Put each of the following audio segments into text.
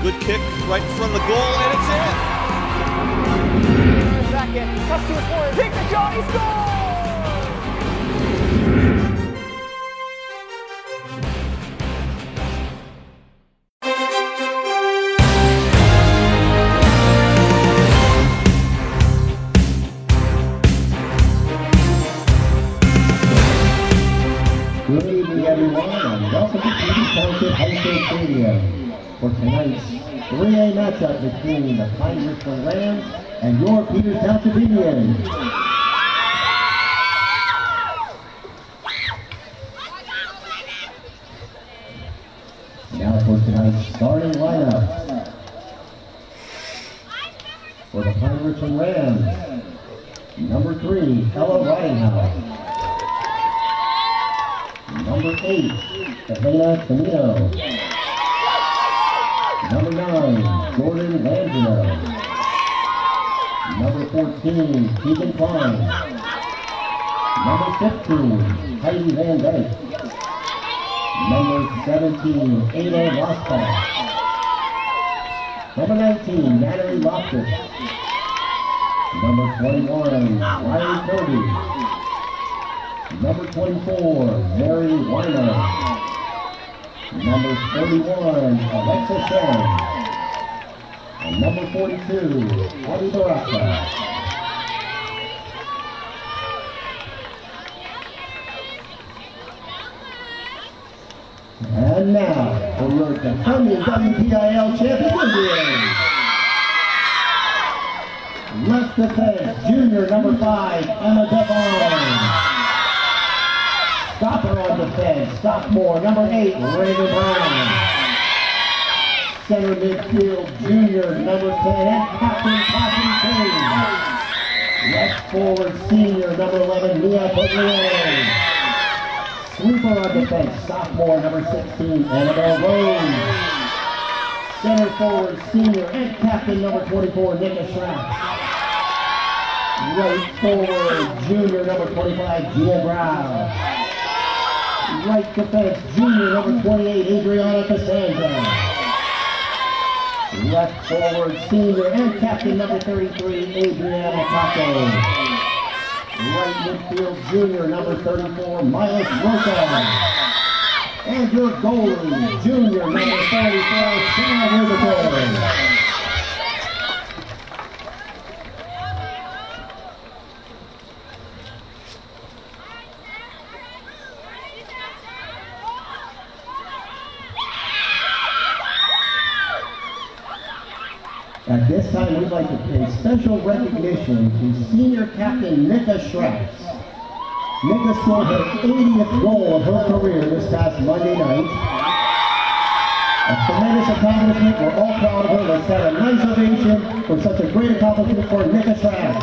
Good kick right in front of the goal, and it's in. Back in, up to his corner, take the shot, he scores! Good evening, everyone, and welcome to Peters Township High School Stadium for tonight's 3A matchup between the Pine Richland Rams and your Peters Township Indians. Now for tonight's starting lineup. For the Pine Richland Rams, number 3, Ella Ridinghouse. Number 8, Elena Camino. Number 9, Jordan Langino. Number 14, Keegan Klein. Number 15, Heidi Van Dyke. Number 17, Ada Rosbach. Number 19, Natalie Loftus. Number 21, Riley Kirby. Number 24, Mary Weiner. Number 31, Alexa Shen. And number 42, Abby Baraka. And now, for your defending WPIL champion Indians. Left defense, junior number 5, Emma Devon. Stopper on defense, sophomore, number 8, Raven Brown. Center midfield, junior, number 10, and captain, Catherine Kane. Left forward, senior, number 11, Mia Pugliese. Sweeper on defense, sophomore, number 16, Annabelle Rose. Center forward, senior, and captain, number 24, Nika Schrapp. Right forward, junior, number 25, Gia Brown. Right defense, junior, number 28, Adriana Cassandra. Left forward, senior, and captain, number 33, Adriana Taco. Right midfield, junior, number 34, Miles Roca. And your goalie, junior, number 34, Sam Rutherford. At this time, we'd like to pay special recognition to senior captain Nika Schrapp. Nika scored her 80th goal of her career this past Monday night. A tremendous accomplishment. We're all proud of her. Let's have a nice ovation for such a great accomplishment for Nika Schrapp.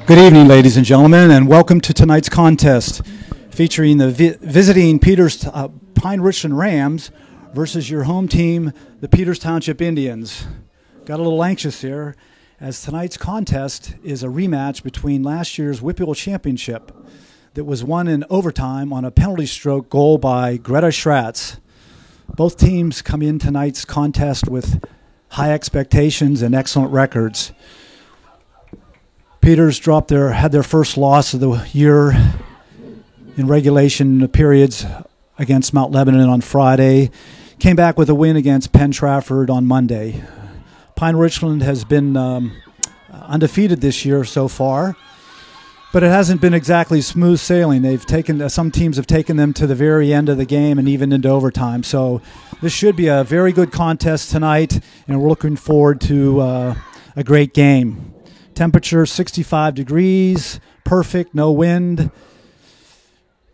Good evening, ladies and gentlemen, and welcome to tonight's contest featuring the visiting Peters Pine Richland Rams versus your home team, the Peters Township Indians. Got a little anxious here, as tonight's contest is a rematch between last year's Whipple Championship that was won in overtime on a penalty stroke goal by Greta Schratz. Both teams come in tonight's contest with high expectations and excellent records. Peters had their first loss of the year in regulation periods against Mount Lebanon on Friday. Came back with a win against Penn Trafford on Monday. Pine Richland has been undefeated this year so far, but it hasn't been exactly smooth sailing. Some teams have taken them to the very end of the game and even into overtime. So this should be a very good contest tonight, and we're looking forward to a great game. Temperature 65 degrees, perfect, no wind,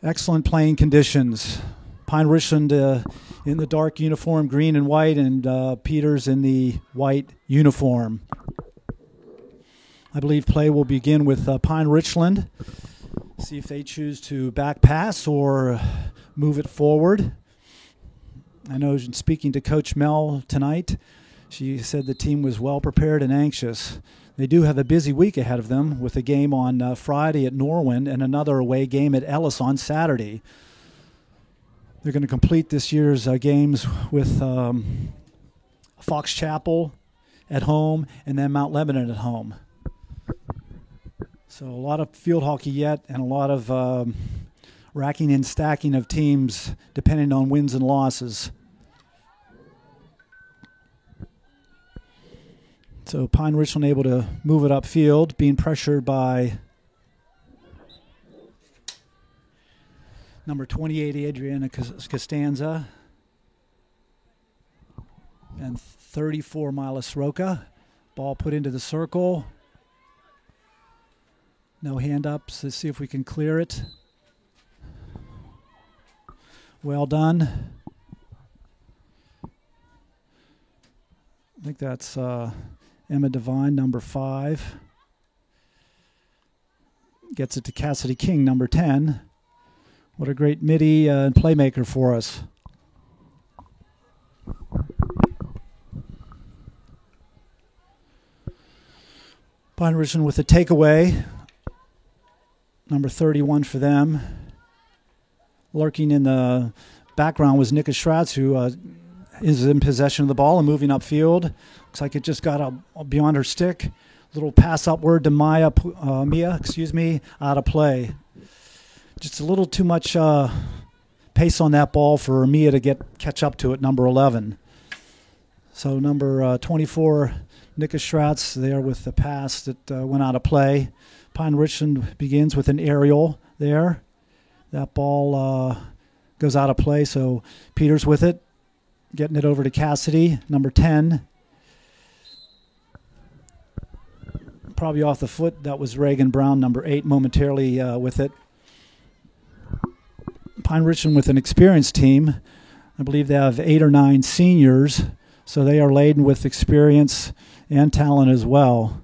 excellent playing conditions. Pine Richland in the dark uniform, green and white, and Peters in the white uniform. I believe play will begin with Pine Richland. See if they choose to back pass or move it forward. I know in speaking to Coach Mel tonight, she said the team was well prepared and anxious. They do have a busy week ahead of them with a game on Friday at Norwin and another away game at Ellis on Saturday. They're going to complete this year's games with Fox Chapel at home and then Mount Lebanon at home. So a lot of field hockey yet and a lot of racking and stacking of teams depending on wins and losses. So Pine Richland able to move it upfield, being pressured by number 28, Adriana Costanza, and 34, Mila Sroka. Ball put into the circle. No hand-ups. Let's see if we can clear it. Well done. I think that's Emma Devine, number 5. Gets it to Cassidy King, number 10. What a great midi and playmaker for us. Pine Richland with a takeaway. Number 31 for them. Lurking in the background was Nika Schratz, who is in possession of the ball and moving upfield. Looks like it just got beyond her stick. Little pass upward to Mia, out of play. Just a little too much pace on that ball for Mia to catch up to it, number 11. So number 24, Nika Schratz, there with the pass that went out of play. Pine Richland begins with an aerial there. That ball goes out of play, so Peters with it. Getting it over to Cassidy, number 10. Probably off the foot. That was Reagan Brown, number 8, momentarily with it. Pine Richland with an experienced team. I believe they have 8 or 9 seniors, so they are laden with experience and talent as well.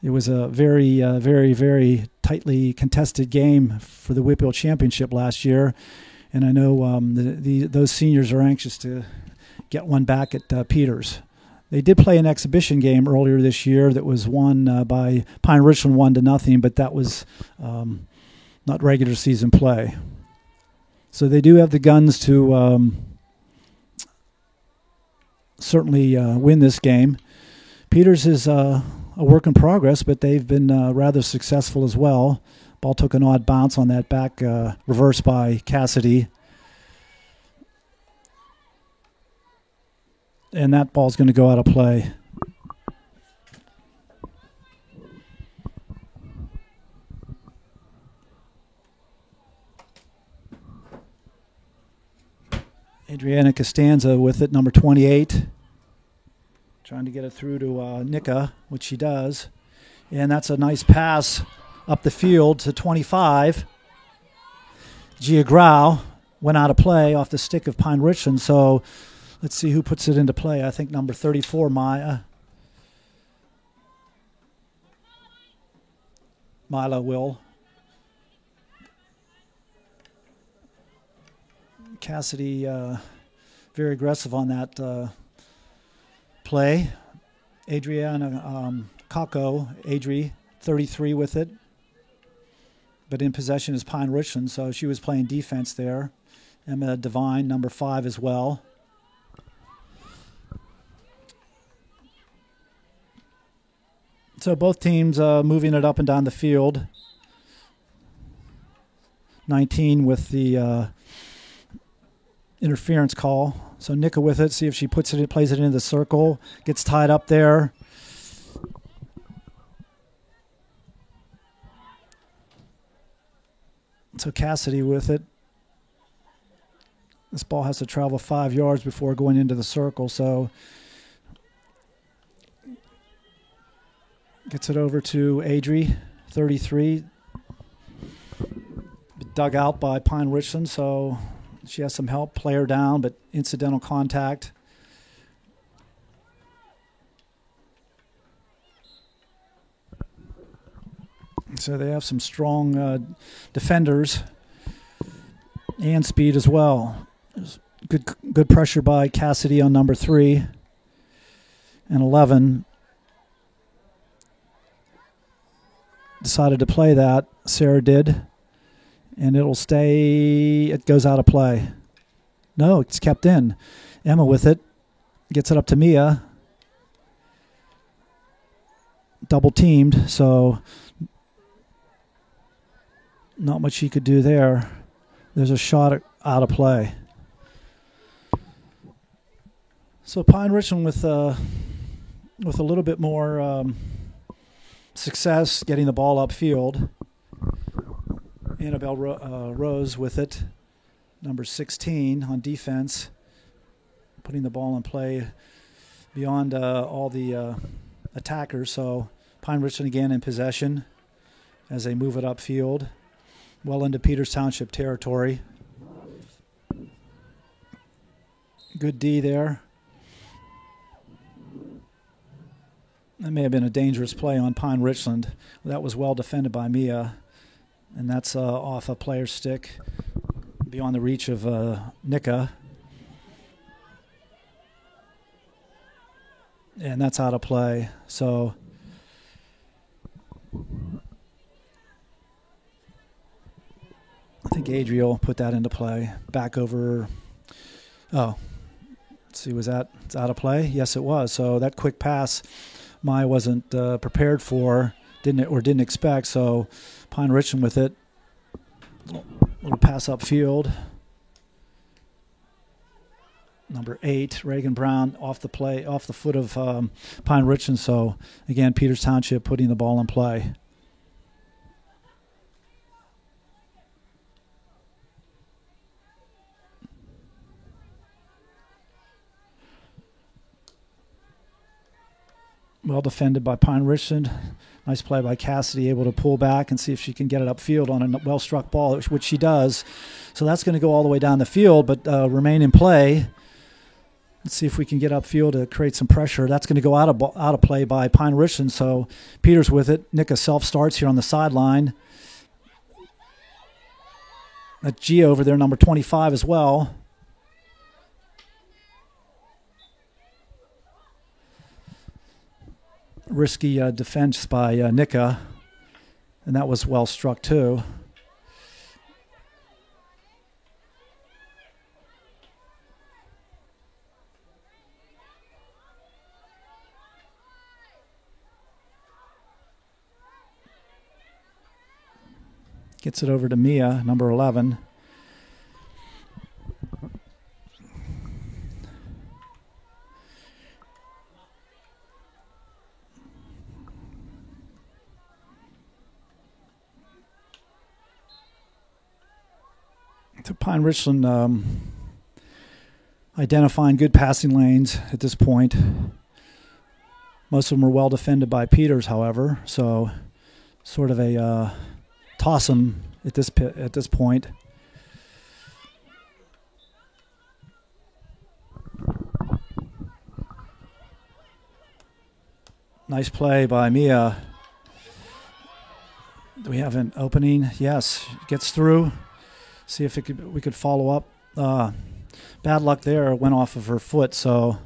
It was a very, very, very tightly contested game for the Whitfield Championship last year. And I know those seniors are anxious to get one back at Peters. They did play an exhibition game earlier this year that was won by Pine Richland 1-0, but that was not regular season play. So they do have the guns to certainly win this game. Peters is a work in progress, but they've been rather successful as well. Ball took an odd bounce on that back reverse by Cassidy. And that ball's going to go out of play. Adriana Costanza with it, number 28. Trying to get it through to Nika, which she does. And that's a nice pass up the field to 25. Gia Grau went out of play off the stick of Pine Richland, so let's see who puts it into play. I think number 34, Mila will. Cassidy very aggressive on that play. Adriana Kako, Adri, 33 with it. But in possession is Pine Richland, so she was playing defense there. Emma Devine, number 5 as well. So both teams moving it up and down the field. 19 with the interference call. So Nika with it, see if she puts it, plays it into the circle, gets tied up there. So Cassidy with it. This ball has to travel 5 yards before going into the circle, so gets it over to Adri, 33. Dug out by Pine Richland, so she has some help. Player down, but incidental contact. So they have some strong defenders. and speed as well. There's good pressure by Cassidy on number 3 and 11. Decided to play that. Sarah did. And it'll stay. It goes out of play. No, it's kept in. Emma with it. Gets it up to Mia. Double teamed, so not much she could do there. There's a shot out of play. So Pine Richland with a little bit more success getting the ball upfield. Annabelle Rose with it, number 16 on defense, putting the ball in play beyond all the attackers. So Pine Richland again in possession as they move it upfield, well into Peters Township territory. Good D there. That may have been a dangerous play on Pine Richland. That was well defended by Mia, and that's off a player's stick beyond the reach of Nika. And that's out of play. So I think Adriel put that into play. Back over. Oh, let's see, was that out of play? Yes, it was. So that quick pass Mai wasn't prepared for, didn't expect. So Pine Richland with it. Little pass upfield. Number 8, Reagan Brown off the foot of Pine Richland. So again, Peters Township putting the ball in play. Well defended by Pine Richland. Nice play by Cassidy, able to pull back and see if she can get it upfield on a well-struck ball, which she does. So that's going to go all the way down the field, but remain in play. Let's see if we can get upfield to create some pressure. That's going to go out of play by Pine Richland. So Peters with it. Nika self-starts here on the sideline. That's Gia over there, number 25 as well. Risky defense by Nika, and that was well struck too. Gets it over to Mia, number 11. To Pine Richland identifying good passing lanes at this point. Most of them were well defended by Peters, however, so sort of a toss 'em at this point. Nice play by Mia. Do we have an opening? Yes, gets through. See if we could follow up. Bad luck there. It went off of her foot, so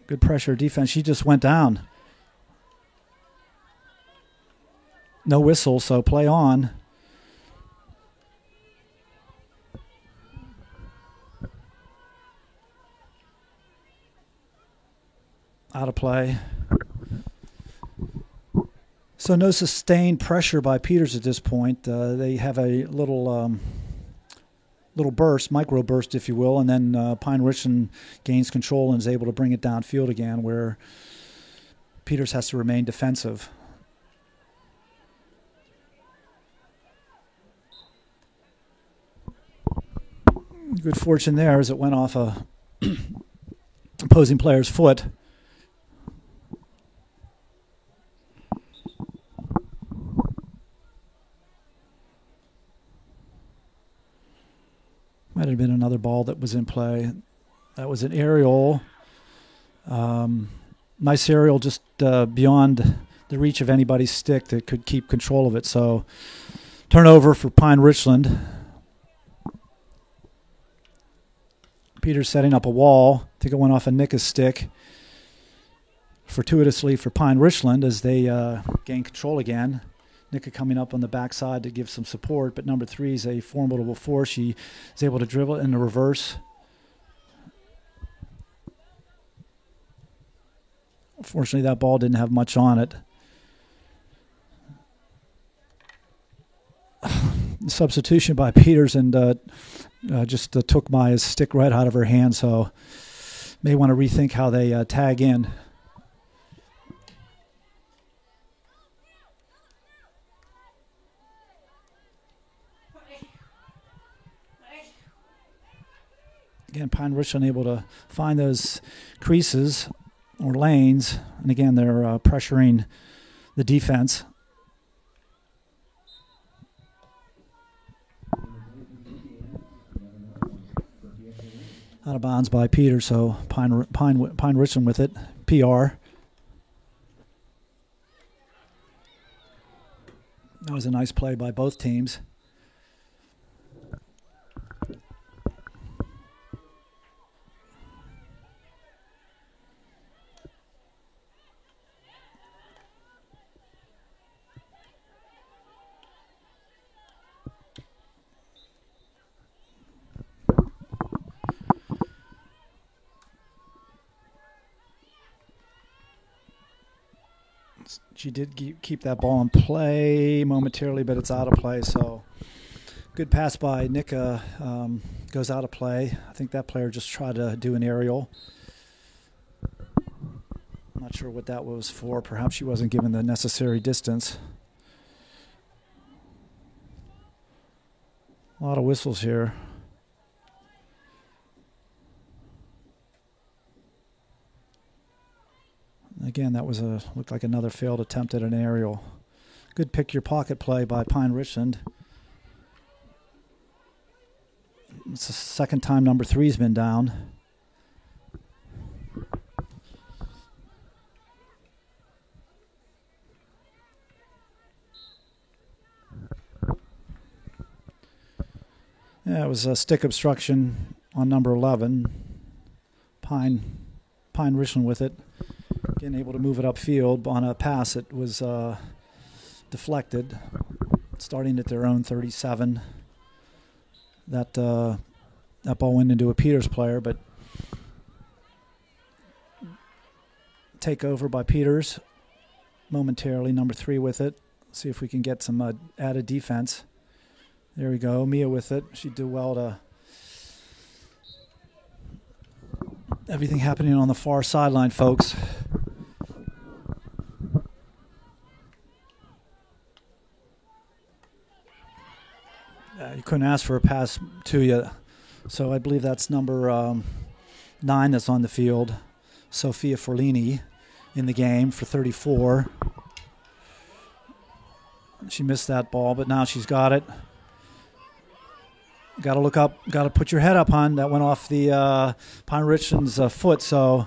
good pressure defense. She just went down. No whistle, so play on. Out of play. So no sustained pressure by Peters at this point. They have a little burst, micro burst, if you will, and then Pine Richland gains control and is able to bring it downfield again, where Peters has to remain defensive. Good fortune there as it went off a opposing player's foot. Might have been another ball that was in play. That was an aerial. Nice aerial just beyond the reach of anybody's stick that could keep control of it. So Turnover for Pine Richland. Peters setting up a wall. I think it went off a Nicka's stick. Fortuitously for Pine Richland as they gain control again. Nicka coming up on the backside to give some support, but number 3 is a formidable force. She is able to dribble it in the reverse. Unfortunately, that ball didn't have much on it. Substitution by Peters and just took Maya's stick right out of her hand, so may want to rethink how they tag in. Again, Pine Richland able to find those creases or lanes, and again they're pressuring the defense. Out of bounds by Peter, so Pine Richland with it. PR. That was a nice play by both teams. She did keep that ball in play momentarily, but it's out of play. So good pass by Nicka, goes out of play. I think that player just tried to do an aerial. I'm not sure what that was for. Perhaps she wasn't given the necessary distance. A lot of whistles here. Again, that was looked like another failed attempt at an aerial. Good pick-your-pocket play by Pine Richland. It's the second time number 3's been down. Yeah, it was a stick obstruction on number 11. Pine Richland with it. Again, able to move it upfield on a pass. It was deflected, starting at their own 37. That ball went into a Peters player, but take over by Peters momentarily. Number 3 with it. See if we can get some added defense. There we go. Mia with it. She'd do well to. Everything happening on the far sideline, folks. You couldn't ask for a pass to you. So I believe that's number 9 that's on the field. Sophia Forlini in the game for 34. She missed that ball, but now she's got it. Got to look up. Got to put your head up, hon. That went off the Pine Richland's foot, so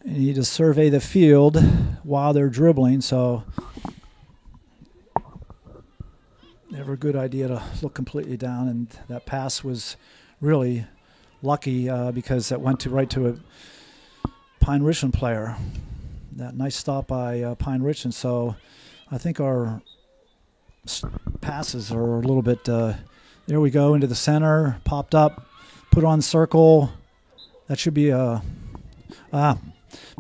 you need to survey the field while they're dribbling, so never a good idea to look completely down, and that pass was really lucky because that went right to a Pine Richland player. That nice stop by Pine Richland, so I think our passes are a little bit there we go into the center, popped up, put on circle. That should be bad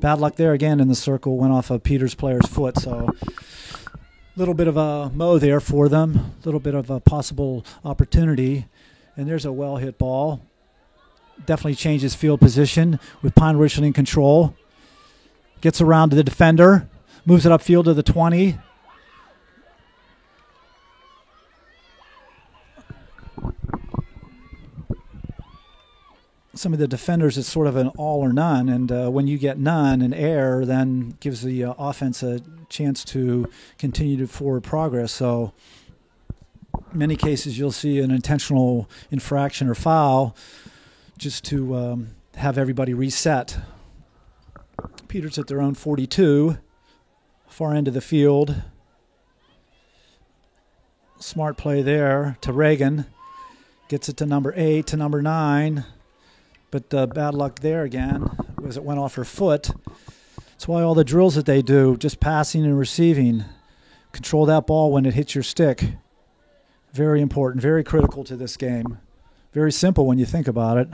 luck there again in the circle, went off a Peters player's foot, so a little bit of a mow there for them, a little bit of a possible opportunity, and there's a well hit ball. Definitely changes field position with Pine Richland in control. Gets around to the defender, moves it upfield to the 20. Some of the defenders, it's sort of an all or none, and when you get none, an error then gives the offense a chance to continue to forward progress. So in many cases you'll see an intentional infraction or foul just to have everybody reset. Peters at their own 42, far end of the field. Smart play there to Reagan. Gets it to number 8, to number 9. But bad luck there again, as it went off her foot. That's why all the drills that they do, just passing and receiving, control that ball when it hits your stick. Very important, very critical to this game. Very simple when you think about it.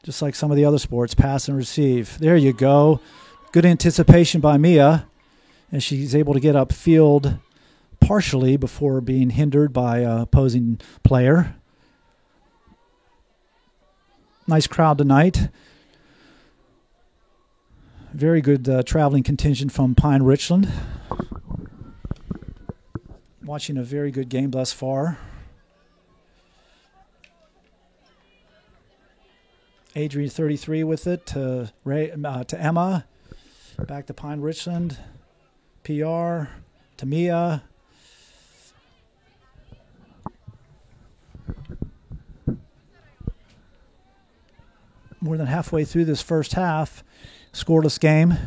Just like some of the other sports, pass and receive. There you go. Good anticipation by Mia, and she's able to get upfield partially before being hindered by an opposing player. Nice crowd tonight. Very good traveling contingent from Pine Richland. Watching a very good game thus far. Adrian 33 with it to Emma. Back to Pine Richland. PR to Mia. More than halfway through this first half. Scoreless game.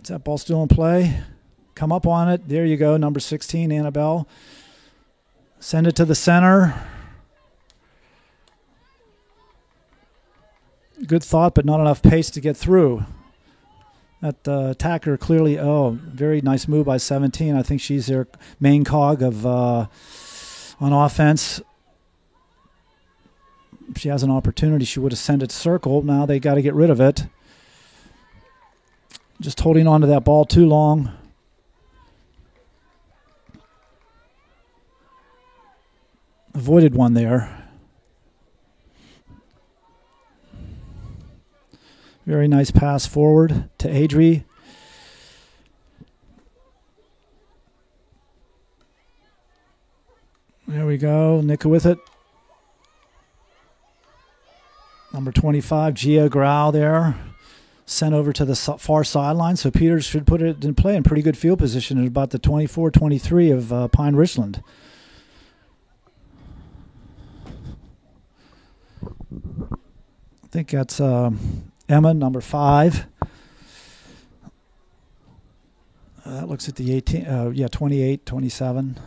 Is that ball still in play? Come up on it. There you go. Number 16, Annabelle. Send it to the center. Good thought, but not enough pace to get through. That attacker clearly, very nice move by 17. I think she's their main cog of on offense. If she has an opportunity, she would have sent it circle. Now they got to get rid of it. Just holding on to that ball too long. Avoided one there. Very nice pass forward to Adri. There we go. Nika with it. Number 25, Gia Grau there. Sent over to the far sideline. So Peters should put it in play in pretty good field position at about the 24-23 of Pine Richland. I think that's Emma, number 5. That looks at the 18, 28, 27.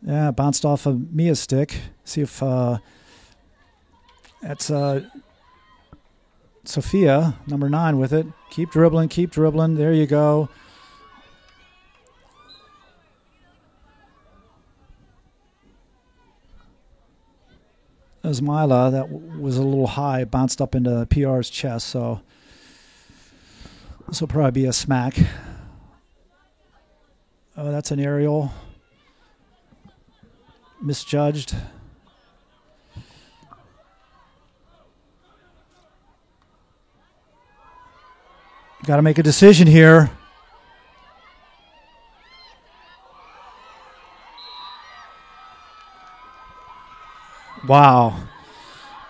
Yeah, bounced off of Mia's stick. See if that's Sophia, number 9 with it. Keep dribbling, keep dribbling. There you go. As Mila, that was a little high, bounced up into PR's chest, so this will probably be a smack. Oh, that's an aerial. Misjudged. Got to make a decision here. Wow.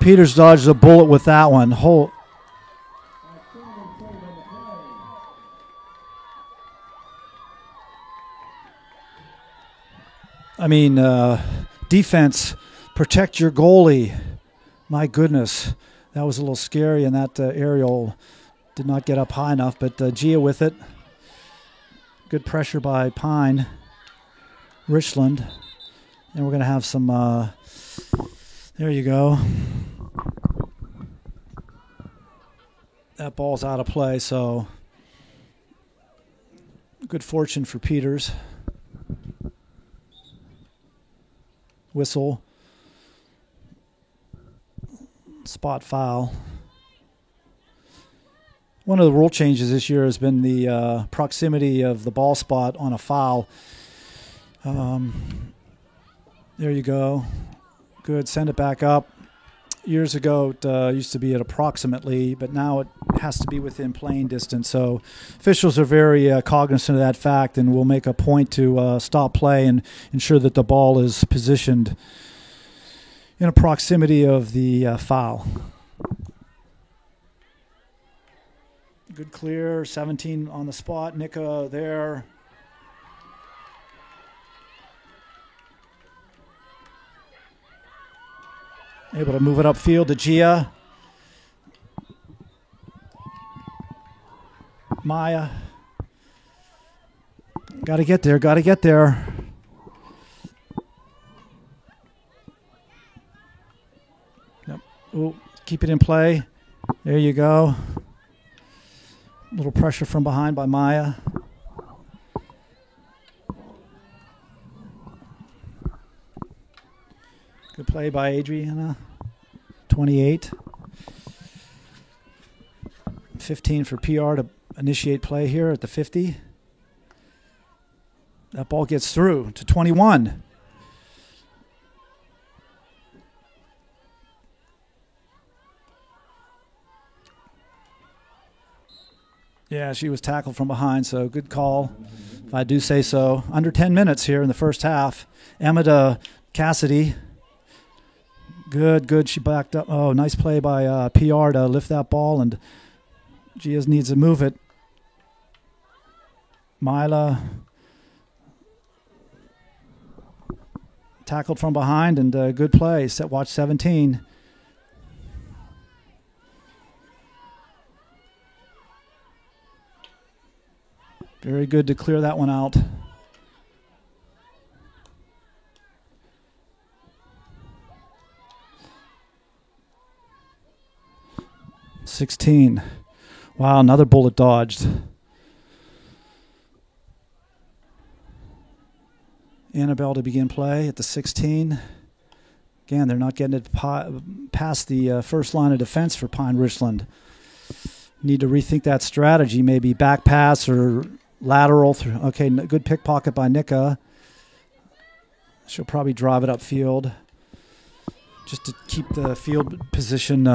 Peters dodged a bullet with that one. Defense, protect your goalie. My goodness. That was a little scary, and that aerial did not get up high enough, but Gia with it. Good pressure by Pine Richland. And we're going to have some, there you go. That ball's out of play, so good fortune for Peters. Whistle. Spot foul. One of the rule changes this year has been the proximity of the ball spot on a foul. There you go. Good. Send it back up. Years ago, it used to be at approximately, but now it has to be within playing distance. So officials are very cognizant of that fact and will make a point to stop play and ensure that the ball is positioned in a proximity of the foul. Good clear. 17 on the spot. Nika there. Able to move it upfield to Gia. Maya. Got to get there. Got to get there. Yep. Ooh, keep it in play. There you go. A little pressure from behind by Maya. Good play by Adriana. 28. 15 for PR to initiate play here at the 50. That ball gets through to 21. Yeah, she was tackled from behind, so good call, if I do say so. Under 10 minutes here in the first half. Emma to Cassidy. Good. She backed up. Oh, nice play by PR to lift that ball, and Giaz needs to move it. Mila tackled from behind, and good play. Watch 17. Very good to clear that one out. $16. Wow, another bullet dodged. Annabelle to begin play at the 16. Again, they're not getting it past the first line of defense for Pine Richland. Need to rethink that strategy, maybe back pass or lateral. Okay, good pickpocket by Nika. She'll probably drive it upfield just to keep the field position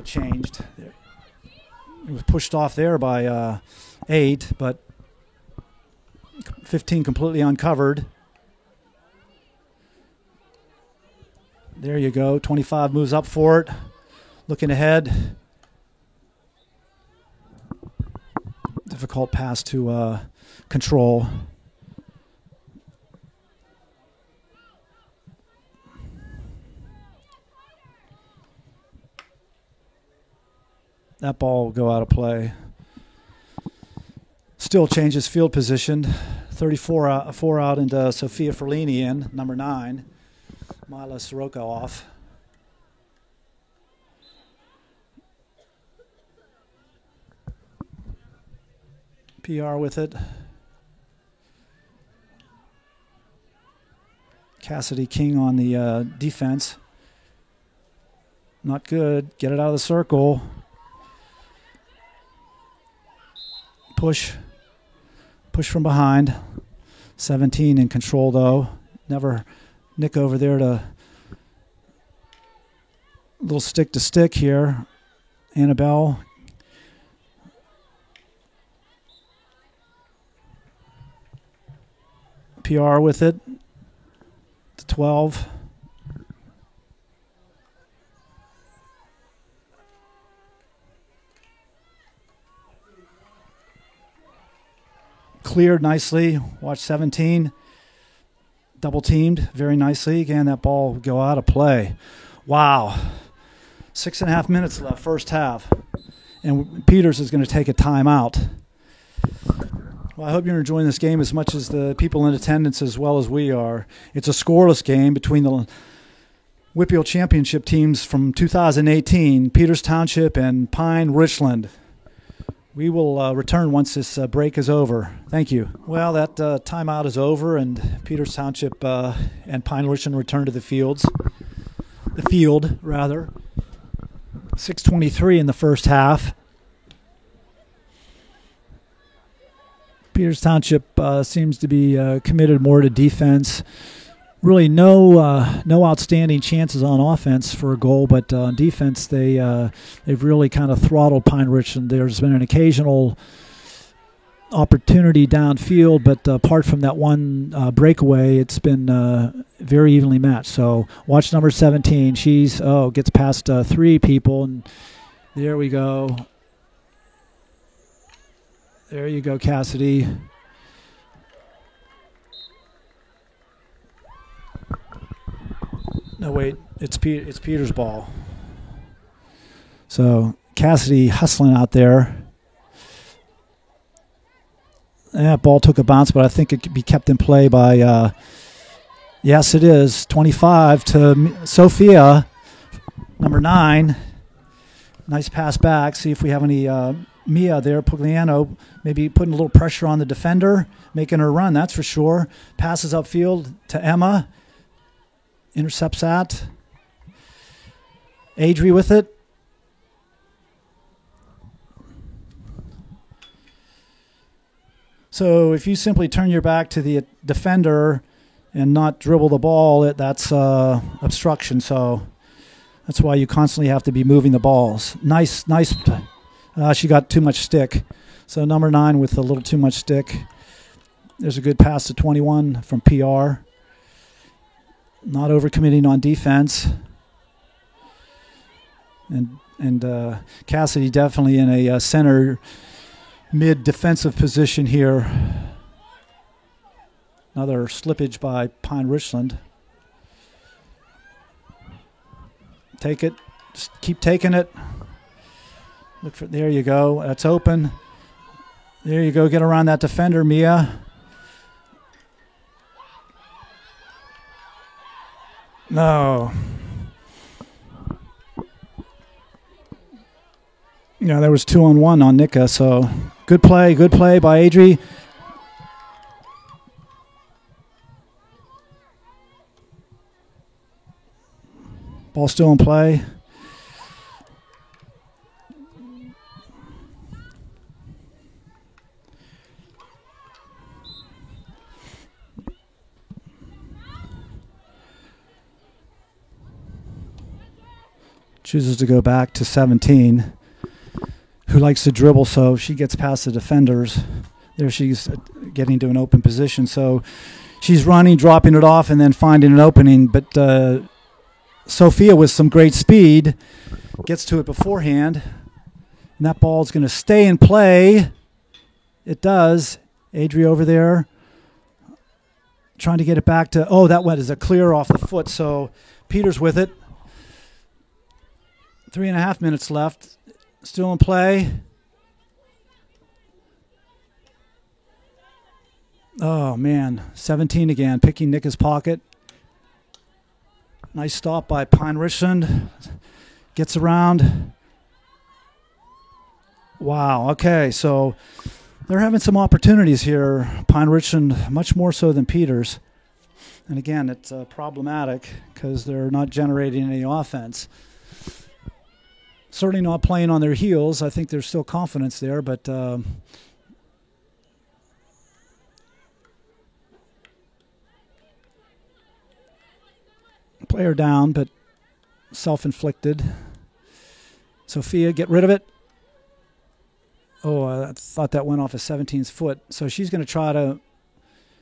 changed. It was pushed off there by 8, but 15 completely uncovered. There you go. 25 moves up for it. Looking ahead. Difficult pass to control. That ball will go out of play. Still changes field position. 34 out, 4 out, and Sophia Ferlini in, number 9. Mila Soroka off. PR with it. Cassidy King on the defense. Not good. Get it out of the circle. Push from behind. 17 in control though. Never Nick over there to little stick to stick here. Annabelle. PR with it. To 12. Cleared nicely. Watch 17. Double teamed very nicely. Again, that ball will go out of play. Wow. 6.5 minutes left, first half. And Peters is going to take a timeout. Well, I hope you're enjoying this game as much as the people in attendance as well as we are. It's a scoreless game between the Whitfield Championship teams from 2018, Peters Township and Pine Richland. We will return once this break is over. Thank you. Well, that timeout is over, and Peters Township and Pine Richland return to the field. 6:23 in the first half. Peters Township seems to be committed more to defense. Really no outstanding chances on offense for a goal, but on defense they've really kind of throttled Pine Richland. There's been an occasional opportunity downfield, but apart from that one breakaway, it's been very evenly matched. So watch number 17. She's gets past 3 people, and there we go. There you go, Cassidy. No, wait, it's Peter's ball. So Cassidy hustling out there. Yeah, ball took a bounce, but I think it could be kept in play by, yes, it is. 25 to Sophia, number 9. Nice pass back. See if we have any Mia there. Pugliano maybe putting a little pressure on the defender, making her run, that's for sure. Passes upfield to Emma. Intercepts that. Adri with it. So if you simply turn your back to the defender and not dribble the ball, that's obstruction. So that's why you constantly have to be moving the balls. Nice. She got too much stick. So number 9 with a little too much stick. There's a good pass to 21 from PR. Not overcommitting on defense. And Cassidy definitely in a center mid-defensive position here. Another slippage by Pine Richland. Take it. Just keep taking it. Look for, there you go. That's open. There you go. Get around that defender, Mia. No. Yeah, there was 2-on-1 on Nika, so good play by Adri. Ball still in play. Chooses to go back to 17, who likes to dribble, so she gets past the defenders. There she's getting to an open position, so she's running, dropping it off, and then finding an opening. But Sophia, with some great speed, gets to it beforehand, and that ball's going to stay in play. It does. Adri over there trying to get it back to, oh, that one is a clear off the foot, so Peters with it. 3.5 minutes left. Still in play. Oh, man. 17 again. Picking Nika's pocket. Nice stop by Pine Richland. Gets around. Wow. Okay, so they're having some opportunities here. Pine Richland, much more so than Peters. And again, it's problematic because they're not generating any offense. Certainly not playing on their heels. I think there's still confidence there, but player down, but self-inflicted. Sophia, get rid of it. Oh, I thought that went off of 17's foot. So she's going to try to...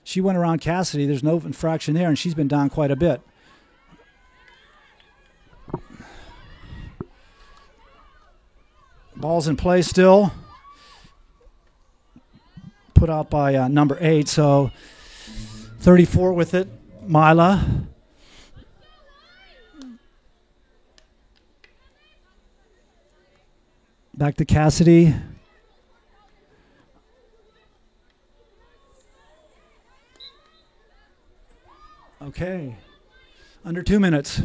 She went around Cassidy. There's no infraction there, and she's been down quite a bit. Ball's in play still. Put out by number 8, so 34 with it. Mila. Back to Cassidy. Okay. Under 2 minutes.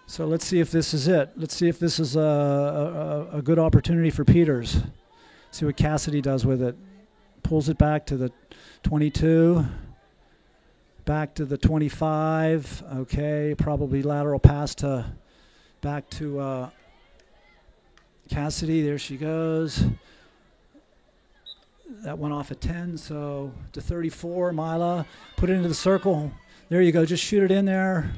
So let's see if this is it. Let's see if this is a good opportunity for Peters. See what Cassidy does with it. Pulls it back to the 22. Back to the 25. Okay, probably lateral pass to back to Cassidy. There she goes. That went off at 10, so to 34. Mila, put it into the circle. There you go. Just shoot it in there.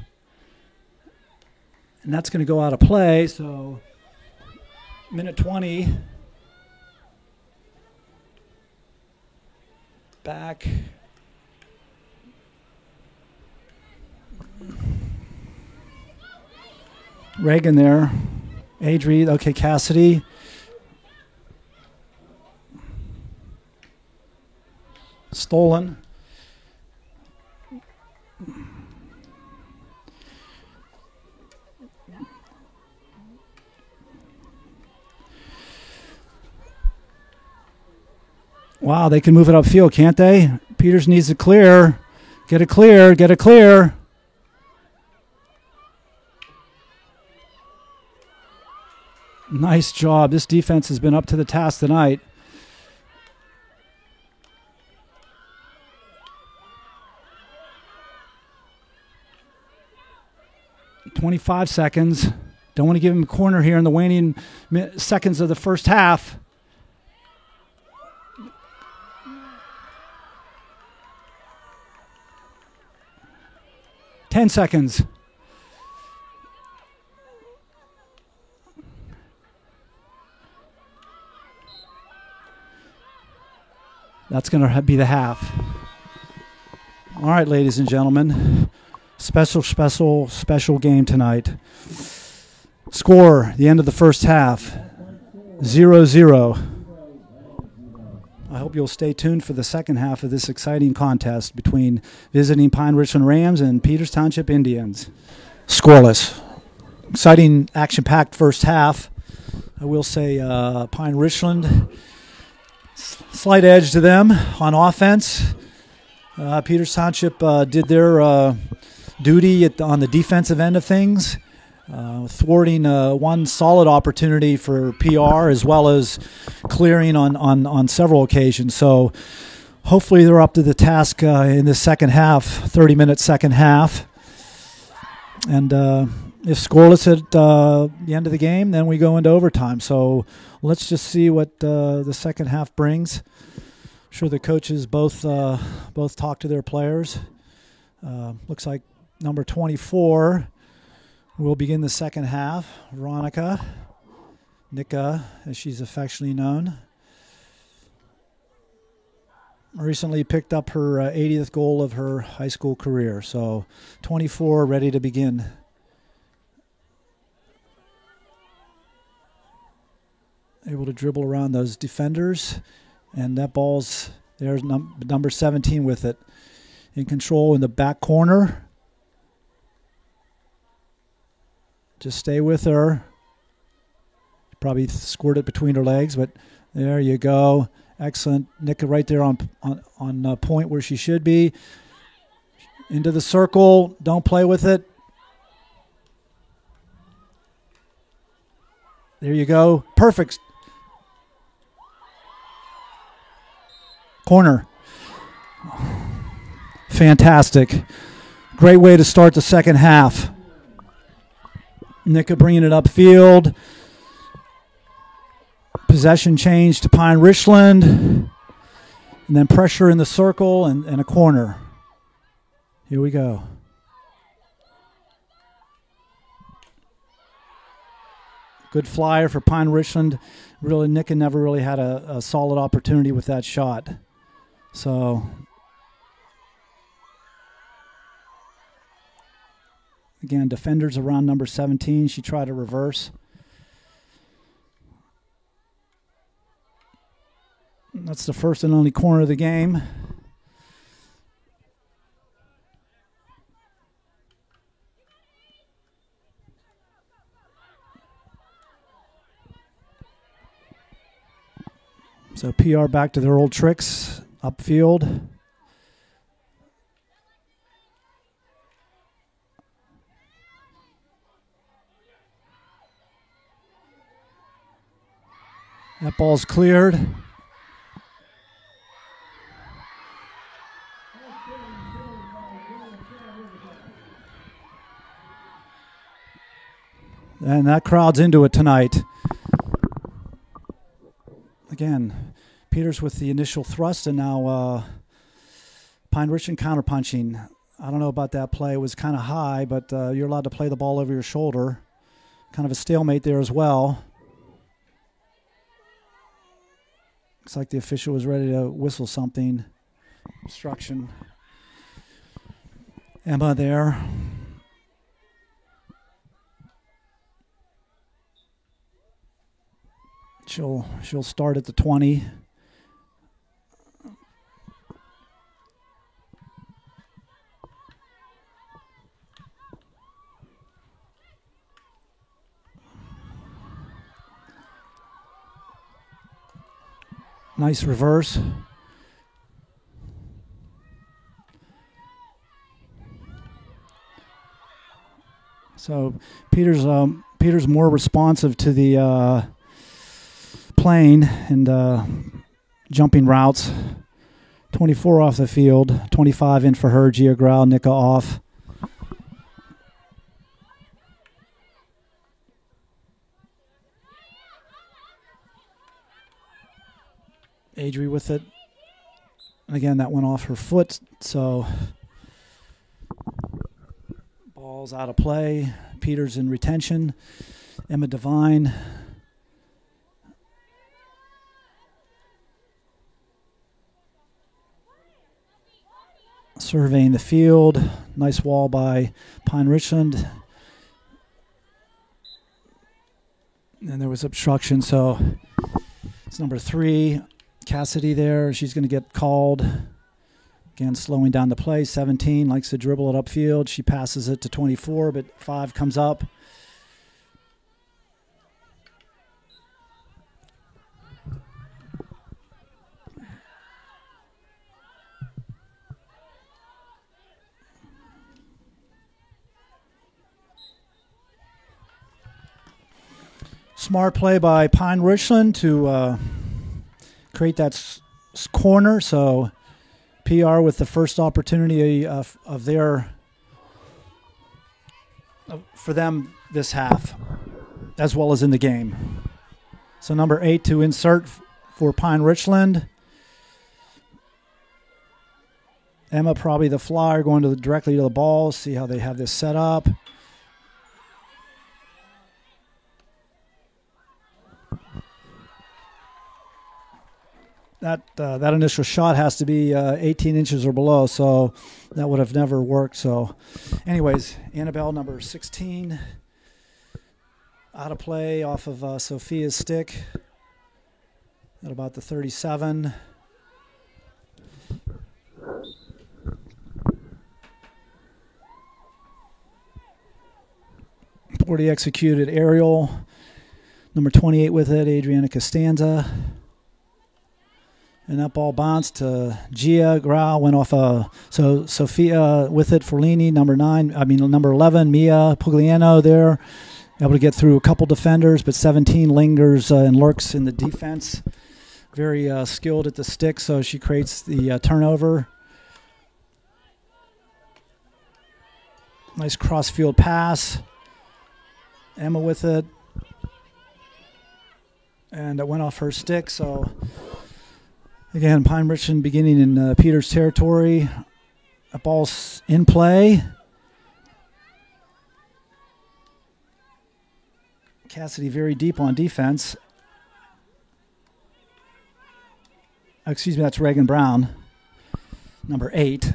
And that's going to go out of play, so minute 20. Back. Reagan there. Adri, okay, Cassidy. Stolen. Wow, they can move it upfield, can't they? Peters needs to clear. Get it clear, get it clear. Nice job. This defense has been up to the task tonight. "25 seconds. Don't want to give him a corner here in the waning seconds of the first half. "10 seconds. That's going to be the half. All right, ladies and gentlemen. Special game tonight. Score, the end of the first half, 0-0. I hope you'll stay tuned for the second half of this exciting contest between visiting Pine Richland Rams and Peters Township Indians. Scoreless. Exciting, action-packed first half. I will say Pine Richland, slight edge to them on offense. Peters Township did their duty on the defensive end of things, thwarting one solid opportunity for PR as well as clearing on several occasions. So hopefully they're up to the task in the second half, 30-minute second half. And if scoreless at the end of the game, then we go into overtime. So let's just see what the second half brings. I'm sure the coaches both talk to their players. Looks like number 24 will begin the second half. Veronica, Nika, as she's affectionately known, recently picked up her 80th goal of her high school career. So 24 ready to begin. Able to dribble around those defenders, and that ball's there's number 17 with it in control in the back corner. Just stay with her. Probably scored it between her legs, but there you go. Excellent. Nika right there on point where she should be. Into the circle. Don't play with it. There you go. Perfect. Corner. Fantastic. Great way to start the second half. Nika bringing it upfield. Possession change to Pine Richland. And then pressure in the circle and a corner. Here we go. Good flyer for Pine Richland. Really, Nika never really had a solid opportunity with that shot. So, again, defenders around number 17. She tried to reverse. That's the first and only corner of the game. So PR back to their old tricks, upfield. That ball's cleared. And that crowd's into it tonight. Again, Peters with the initial thrust, and now Pine Richland counterpunching. I don't know about that play. It was kind of high, but you're allowed to play the ball over your shoulder. Kind of a stalemate there as well. Looks like the official was ready to whistle something. Obstruction. Emma there. She'll start at the 20. Nice reverse. So Peters more responsive to the playing and jumping routes. 24 off the field, 25 in for her. Gia Grau, Nika off. Adri with it. And again, that went off her foot, so ball's out of play. Peters in retention. Emma Devine. Surveying the field. Nice wall by Pine Richland. And there was obstruction, so it's number 3. Cassidy there. She's going to get called. Again, slowing down the play. 17 likes to dribble it upfield. She passes it to 24, but 5 comes up. Smart play by Pine Richland to create that corner. So PR with the first opportunity of their for them this half, as well as in the game. So number 8 to insert for Pine Richland. Emma probably the flyer going directly to the ball. See how they have this set up. That initial shot has to be 18 inches or below, so that would have never worked. So anyways, Annabelle, number 16, out of play off of Sophia's stick at about the 37. Poorly executed aerial. Number 28 with it, Adriana Costanza. And that ball bounced to Gia Grau, went off so Sophia with it for Lini, number 11, Mia Pugliano there, able to get through a couple defenders, but 17 lingers and lurks in the defense. Very skilled at the stick, so she creates the turnover. Nice cross-field pass. Emma with it. And it went off her stick, so again, Pine Richland beginning in Peters territory. A ball's in play. Cassidy very deep on defense. Excuse me, that's Reagan Brown, number 8.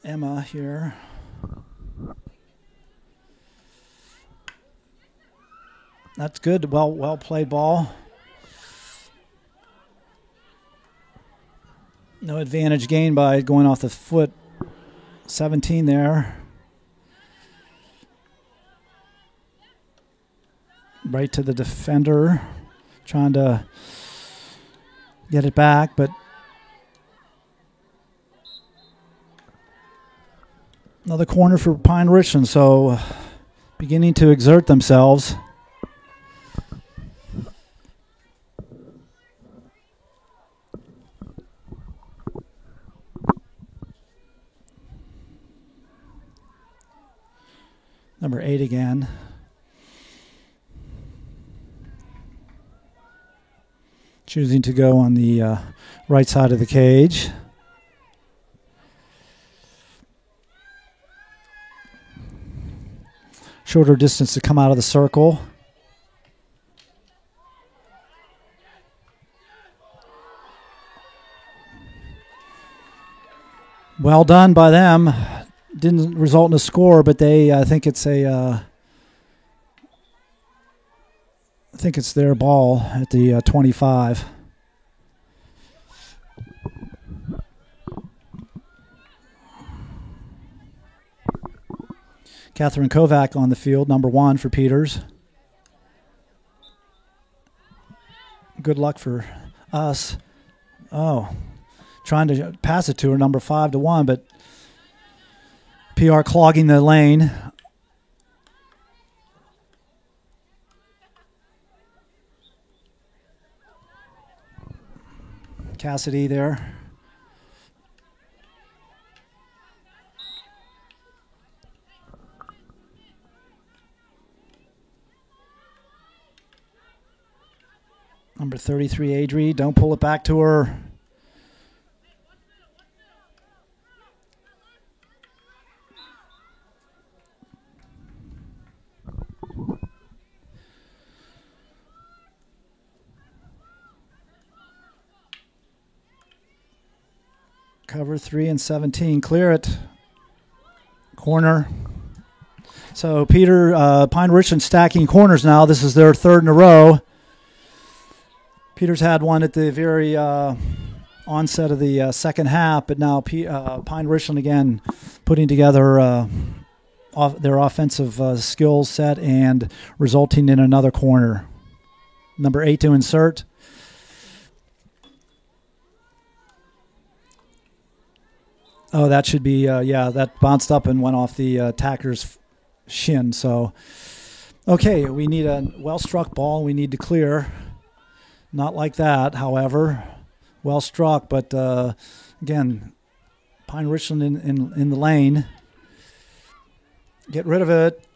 Emma here. That's good. Well played ball. No advantage gained by going off the foot. 17 there. Right to the defender. Trying to get it back, but another corner for Pine Richland. So beginning to exert themselves. Number 8 again. Choosing to go on the right side of the cage. Shorter distance to come out of the circle. Well done by them. Didn't result in a score, but I think it's their ball at the 25. Catherine Kovac on the field, number 1 for Peters. Good luck for us. Oh, trying to pass it to her, number 5-1, but PR clogging the lane. Cassidy there. Number 33, Adri. Don't pull it back to her. Cover 3 and 17. Clear it. Corner. So Peter, Pine Richland stacking corners now. This is their third in a row. Peter's had one at the very onset of the second half, but now Pine Richland again putting together their offensive skill set and resulting in another corner. Number 8 to insert. Oh, that should be, that bounced up and went off the attacker's shin. So, okay, we need a well-struck ball. We need to clear. Not like that, however. Well struck, but again, Pine Richland in the lane. Get rid of it.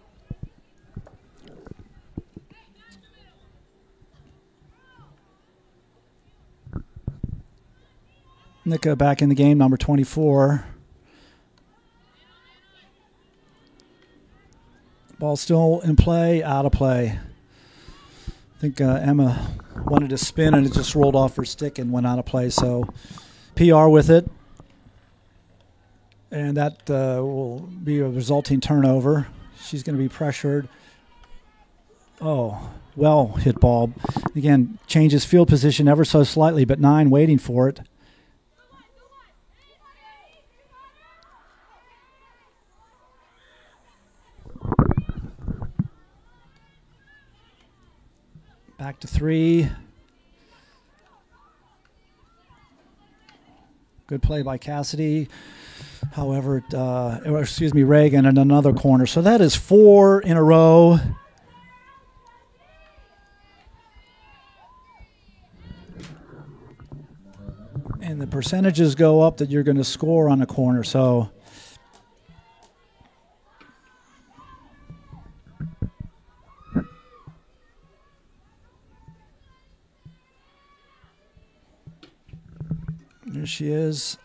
Nika back in the game, number 24. Ball still in play, out of play. I think Emma wanted to spin and it just rolled off her stick and went out of play. So PR with it. And that will be a resulting turnover. She's going to be pressured. Oh, well hit ball. Again, changes field position ever so slightly, but 9 waiting for it. Back to 3. Good play by Cassidy. However, Reagan in another corner. So that is 4 in a row. And the percentages go up that you're going to score on a corner. So there she is.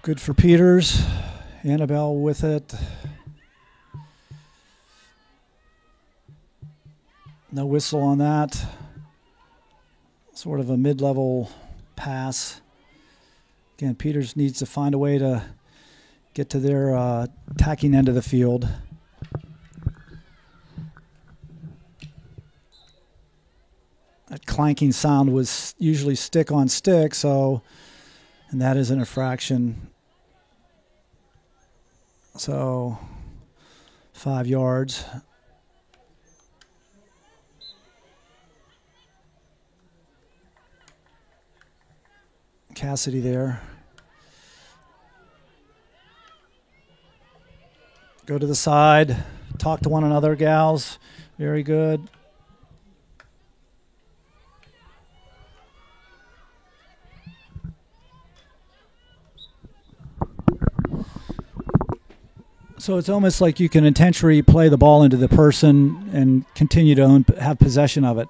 Good for Peters. Annabelle with it. No whistle on that. Sort of a mid-level pass. Again, Peters needs to find a way to get to their attacking end of the field. That clanking sound was usually stick on stick, so, and that is an infraction. So 5 yards. Cassidy there. Go to the side. Talk to one another, gals. Very good. So it's almost like you can intentionally play the ball into the person and continue to have possession of it.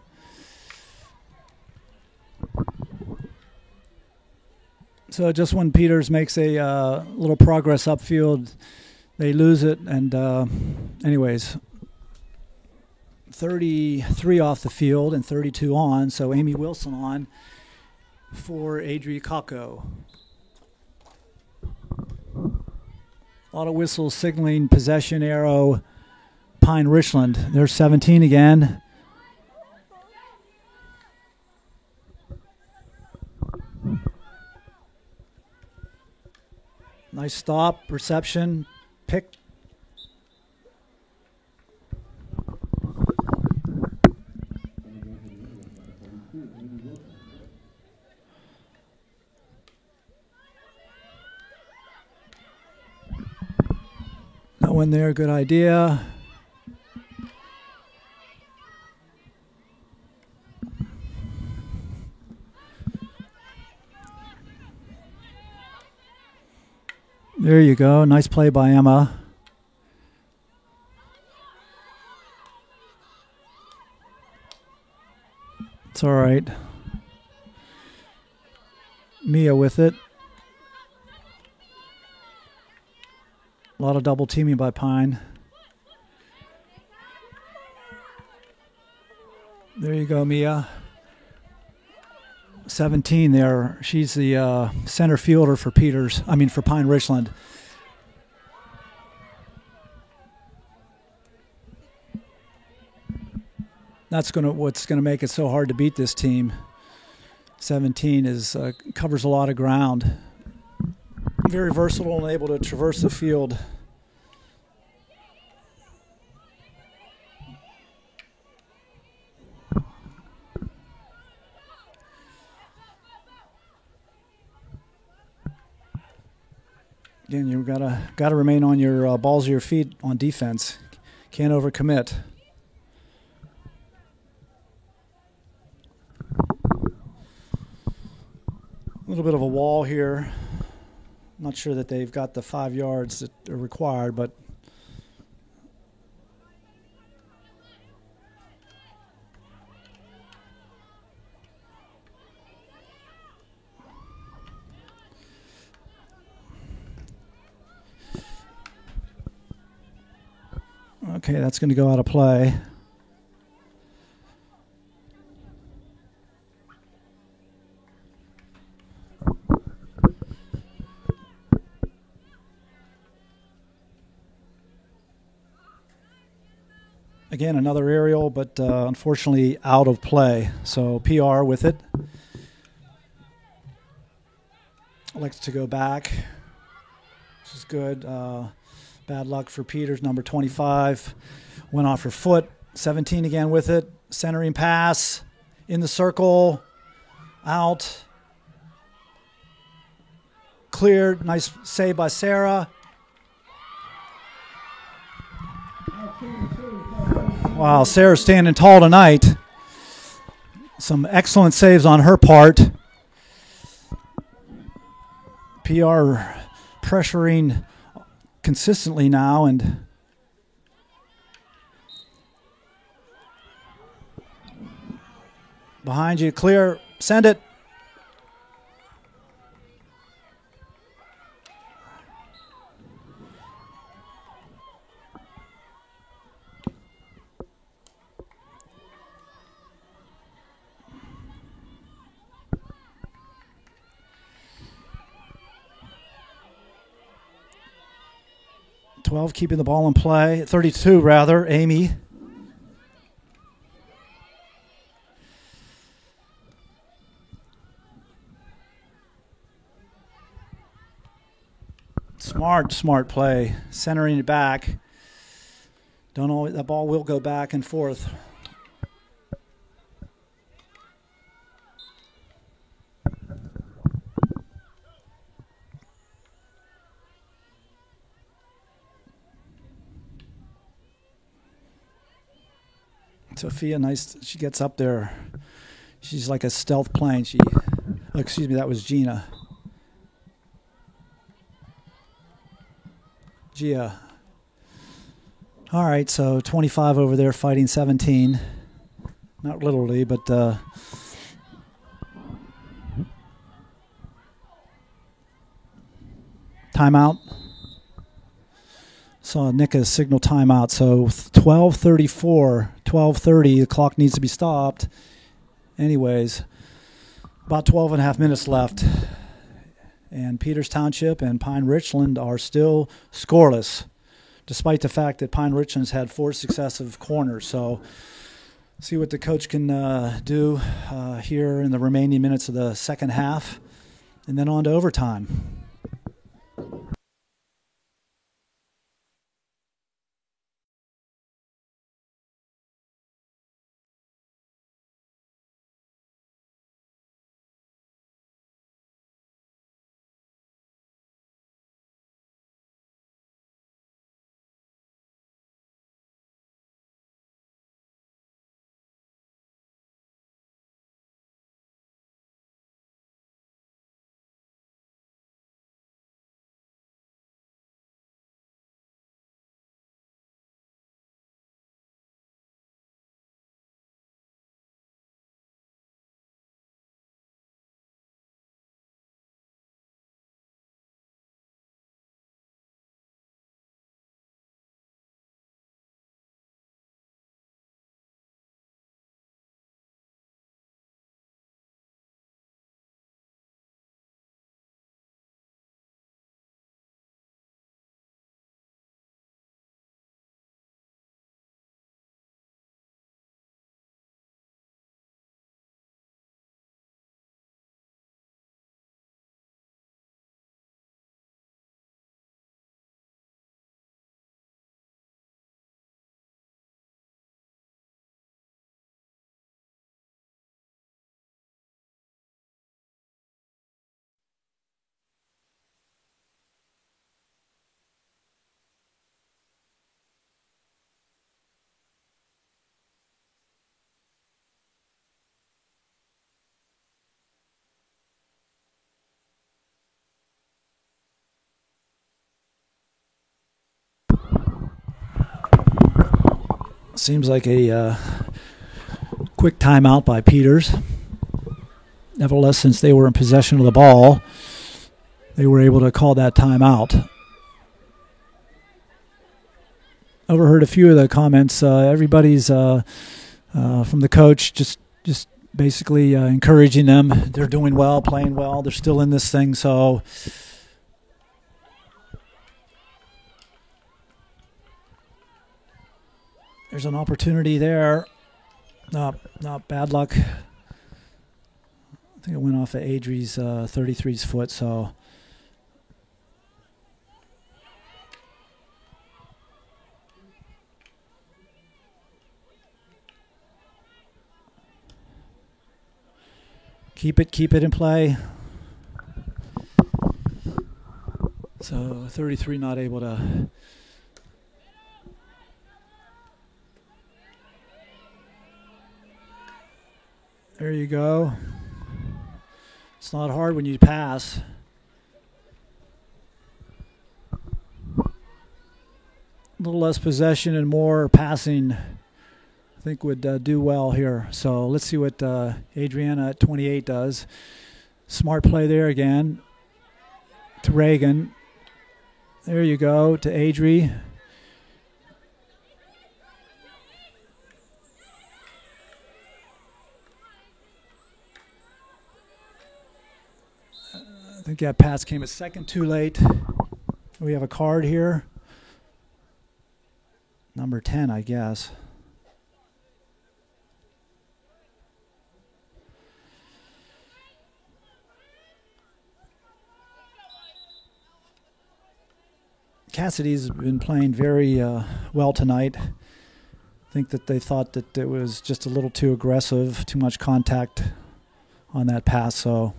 So just when Peters makes a little progress upfield, they lose it. And anyways, 33 off the field and 32 on. So Amy Wilson on for Adri Kako. A lot of whistles signaling possession arrow Pine Richland. There's 17 again. Nice stop, reception, pick. Go in there, good idea. There you go. Nice play by Emma. It's all right. Mia with it. A lot of double teaming by Pine. There you go, Mia. 17 there. She's the center fielder for for Pine Richland. That's what's gonna make it so hard to beat this team. 17 covers a lot of ground. Very versatile and able to traverse the field. Again, you gotta remain on your balls of your feet on defense. Can't overcommit. A little bit of a wall here. Not sure that they've got the 5 yards that are required, but okay, that's going to go out of play. Again, another aerial, but unfortunately out of play. So PR with it. Elects to go back. This is good. Bad luck for Peters, number 25. Went off her foot. 17 again with it. Centering pass. In the circle. Out. Cleared. Nice save by Sarah. Wow, Sarah's standing tall tonight. Some excellent saves on her part. PR pressuring consistently now, and behind you, clear, send it. Keeping the ball in play. 32, rather, Amy. Smart play. Centering it back. Don't know, that ball will go back and forth. Sophia, nice. She gets up there. She's like a stealth plane. Excuse me, that was Gina. Gia. All right, so 25 over there fighting 17. Not literally, but timeout. Saw Nika signal timeout, so 12:30, the clock needs to be stopped. Anyways, about 12 and a half minutes left. And Peters Township and Pine Richland are still scoreless, despite the fact that Pine Richland's had 4 successive corners. So see what the coach can do here in the remaining minutes of the second half, and then on to overtime. Seems like a quick timeout by Peters. Nevertheless, since they were in possession of the ball, they were able to call that timeout. Overheard a few of the comments. Everybody's from the coach just basically encouraging them. They're doing well, playing well. They're still in this thing, so there's an opportunity there. Not bad luck. I think it went off of Adrie's 33's foot, so keep it in play. So 33 not able to. There you go. It's not hard when you pass. A little less possession and more passing, I think would do well here. So let's see what Adriana at 28 does. Smart play there again to Reagan. There you go to Adrie. I think that pass came a second too late. We have a card here. Number 10, I guess. Cassidy's been playing very well tonight. I think that they thought that it was just a little too aggressive, too much contact on that pass, so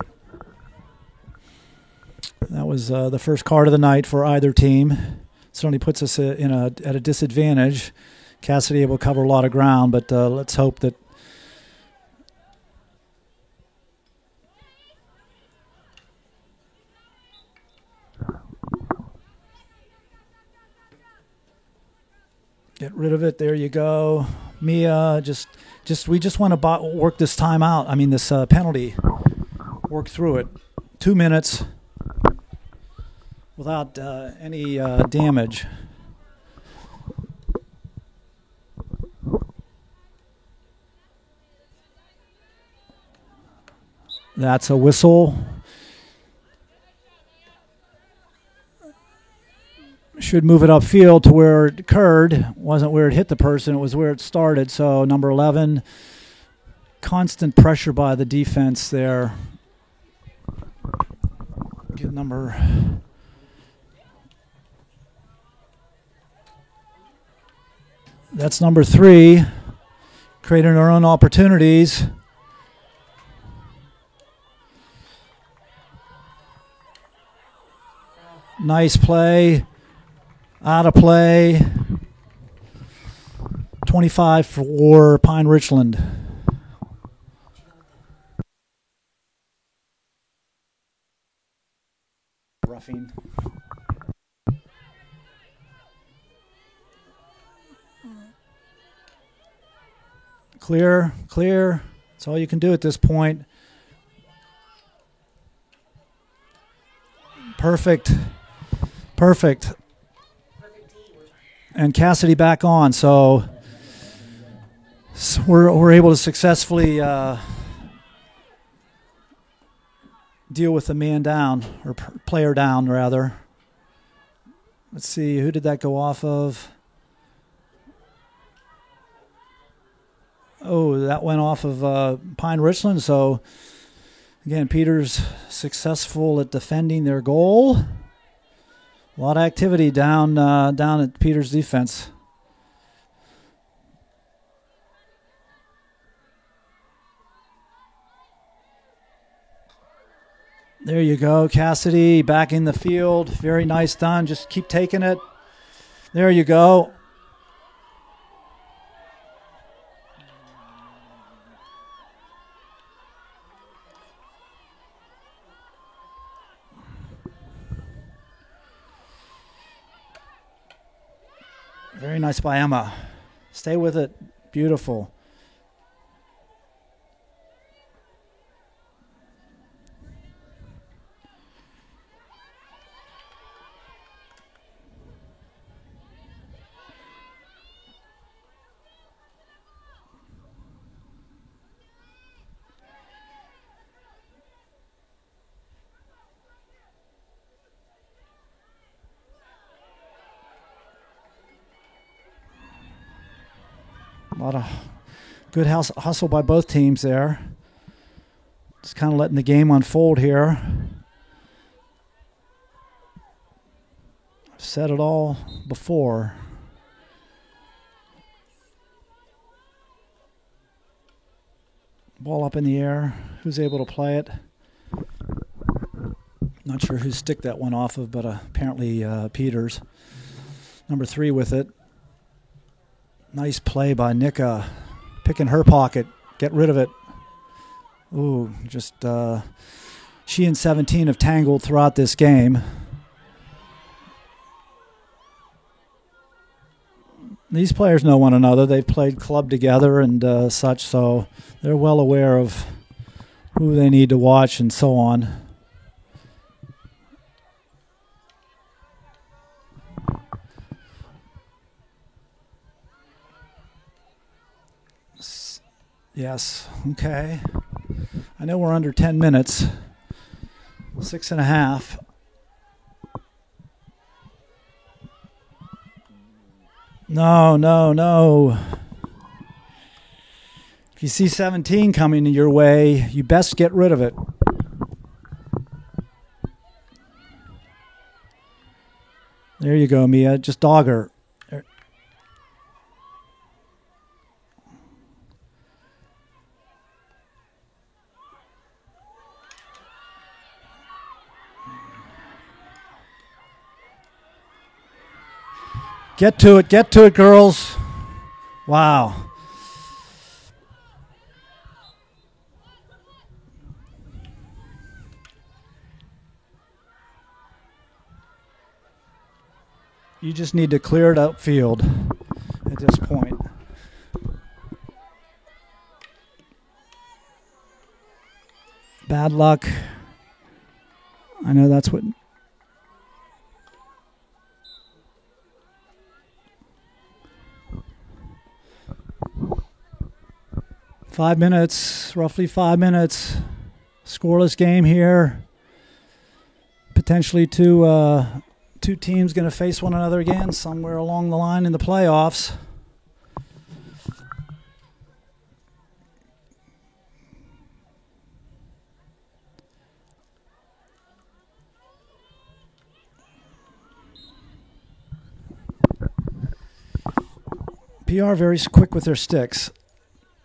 that was the first card of the night for either team. Certainly puts us at a disadvantage. Cassidy able to cover a lot of ground, but let's hope that get rid of it. There you go. Mia, we just want to work this time out. I mean, this penalty. Work through it. 2 minutes. Without any damage. That's a whistle. Should move it upfield to where it occurred. Wasn't where it hit the person, it was where it started. So number 11, constant pressure by the defense there. Get number... That's number 3, creating our own opportunities. Nice play, out of play. 25 for Pine Richland. Roughing. Clear. That's all you can do at this point. Perfect. And Cassidy back on, so we're able to successfully deal with the man down, or player down, rather. Let's see, who did that go off of? Oh, that went off of Pine Richland. So, again, Peters successful at defending their goal. A lot of activity down at Peters' defense. There you go, Cassidy back in the field. Very nice done. Just keep taking it. There you go. Very nice by Emma. Stay with it. Beautiful. A lot of good hustle by both teams there. Just kind of letting the game unfold here. I've said it all before. Ball up in the air. Who's able to play it? Not sure whose stick that went off of, but apparently Peters. Number 3 with it. Nice play by Nika. Picking her pocket. Get rid of it. Ooh, just she and 17 have tangled throughout this game. These players know one another. They've played club together and such, so they're well aware of who they need to watch and so on. Yes, okay. I know we're under 10 minutes. 6.5. No. If you see 17 coming your way, you best get rid of it. There you go, Mia. Just dog her. Get to it, girls. Wow. You just need to clear it upfield at this point. Bad luck. I know that's what... 5 minutes, roughly 5 minutes. Scoreless game here. Potentially two teams going to face one another again somewhere along the line in the playoffs. PR very quick with their sticks.